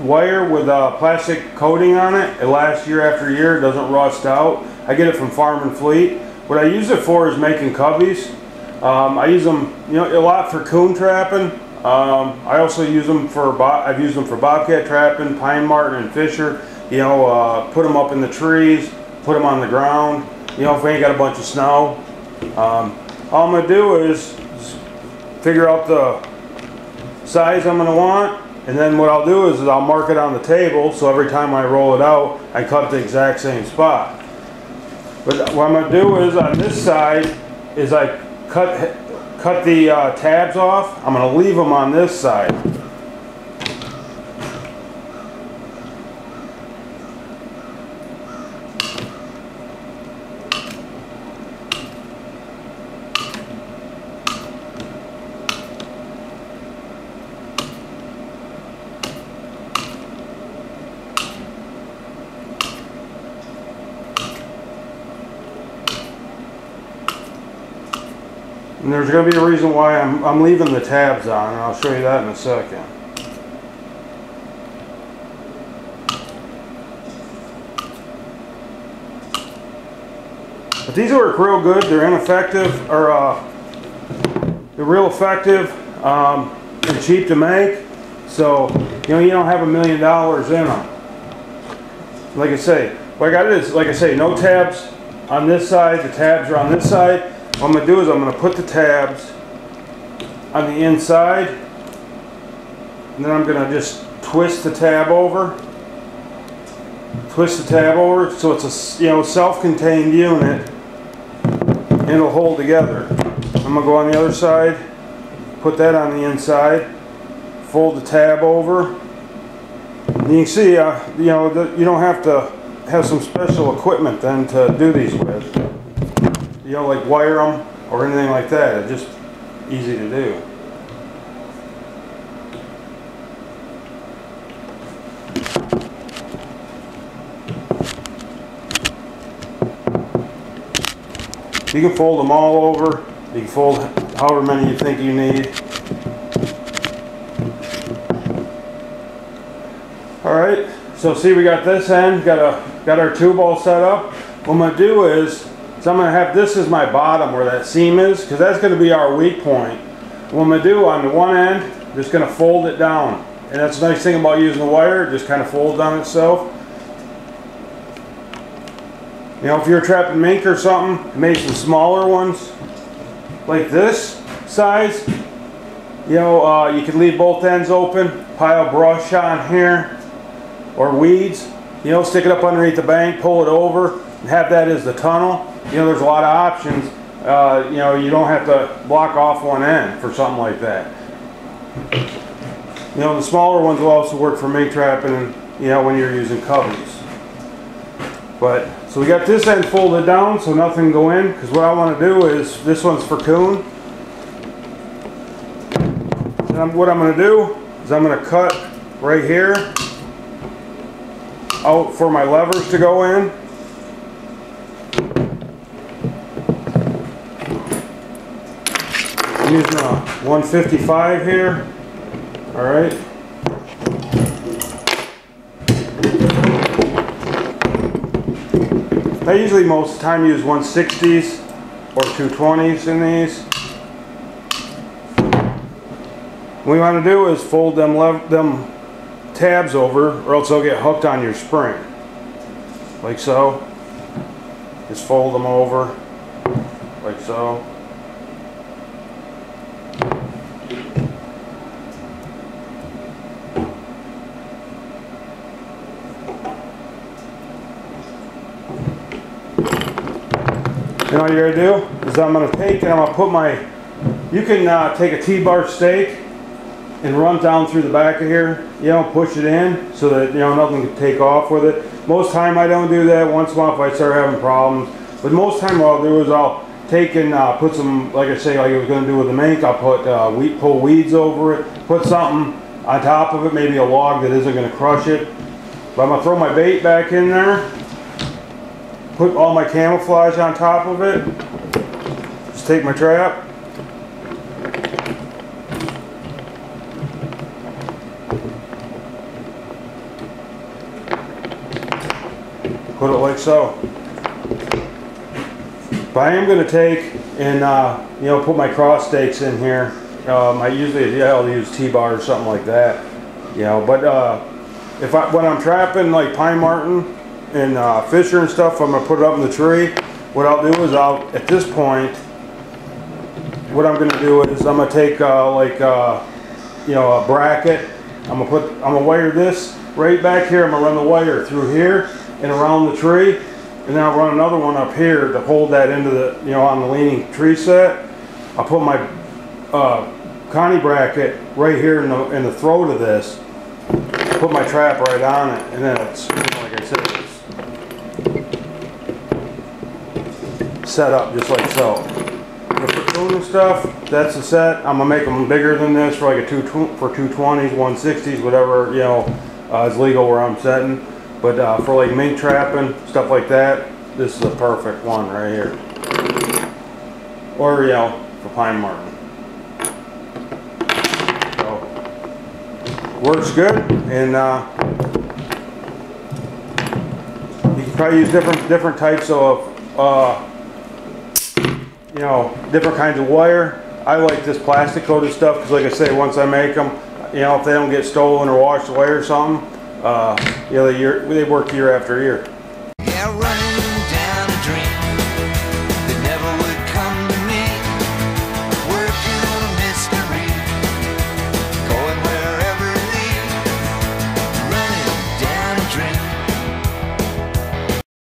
wire with a plastic coating on it. It lasts year after year, it doesn't rust out. I get it from Farm and Fleet. What I use it for is making cubbies. I use them, you know, a lot for coon trapping. I also use them for, I've used them for bobcat trapping, pine marten and fisher. You know, put them up in the trees, put them on the ground. You know, if we ain't got a bunch of snow. All I'm going to do is figure out the size I'm going to want, and then what I'll do is I'll mark it on the table, so every time I roll it out, I cut the exact same spot. But what I'm going to do is on this side is I cut the tabs off. I'm going to leave them on this side. And there's going to be a reason why I'm leaving the tabs on, and I'll show you that in a second. But these work real good. They're ineffective, or they're real effective and cheap to make. So you know, you don't have $1 million in them. Like I say, what I got is, like I say, no tabs on this side. The tabs are on this side. What I'm going to do is I'm going to put the tabs on the inside, and then I'm going to just twist the tab over. Twist the tab over so it's a, you know, self-contained unit, and it'll hold together. I'm going to go on the other side, put that on the inside, fold the tab over. And you can see, you know, you don't have to have some special equipment then to do these with. You know, like wire them or anything like that. It's just easy to do. You can fold them all over. You can fold however many you think you need. Alright, so see, we got this end, got our tube all set up. What I'm going to do is, I'm going to have this as my bottom where that seam is, because that's going to be our weak point. What I'm going to do on the one end, just going to fold it down. And that's the nice thing about using the wire, it just kind of folds on itself. You know, if you're trapping mink or something, maybe some smaller ones, like this size, you know, you can leave both ends open, pile brush on here, or weeds, you know, stick it up underneath the bank, pull it over, and have that as the tunnel. You know, there's a lot of options. You know, you don't have to block off one end for something like that. You know, the smaller ones will also work for mink trapping, and, you know, when you're using cubbies. But, so we got this end folded down so nothing can go in, because what I want to do is, this one's for coon. And what I'm going to do is I'm going to cut right here out for my levers to go in. I'm using a 155 here. Alright. I usually most of the time use 160s or 220s in these. What you want to do is fold them tabs over, or else they'll get hooked on your spring. Like so. Just fold them over. Like so. And all you're going to do is I'm going to take and I'm going to put my, you can take a T-bar stake and run down through the back of here, you know, push it in so that, you know, nothing can take off with it. Most time I don't do that. Once in a while if I start having problems. But most time what I'll do is I'll take and put some, like I say, like I was going to do with the mink, I'll put pull weeds over it, put something on top of it, maybe a log that isn't going to crush it. But I'm going to throw my bait back in there. Put all my camouflage on top of it. Just take my trap. put it like so. But I am going to take and you know, put my cross stakes in here. I usually, I'll use T-bar or something like that. You know, but when I'm trapping like pine marten and fisher and stuff, I'm gonna put it up in the tree. What I'll do is at this point, what I'm gonna do is I'm gonna take you know, a bracket. I'm gonna wire this right back here. I'm gonna run the wire through here and around the tree, and then I'll run another one up here to hold that into the, you know, on the leaning tree set. I'll put my coni bracket right here in the throat of this. Put my trap right on it, and then it's, you know, like I said, it's set up just like so. For coon and stuff, that's the set. I'm gonna make them bigger than this for like for 220s, 160s, whatever, you know, is legal where I'm setting. But for like mink trapping, stuff like that, this is a perfect one right here. Or, you know, for pine marten. Works good, and you can probably use different types of you know, different kinds of wire. I like this plastic coated stuff because, like I say, once I make them, you know, if they don't get stolen or washed away or something, you know, they work year after year.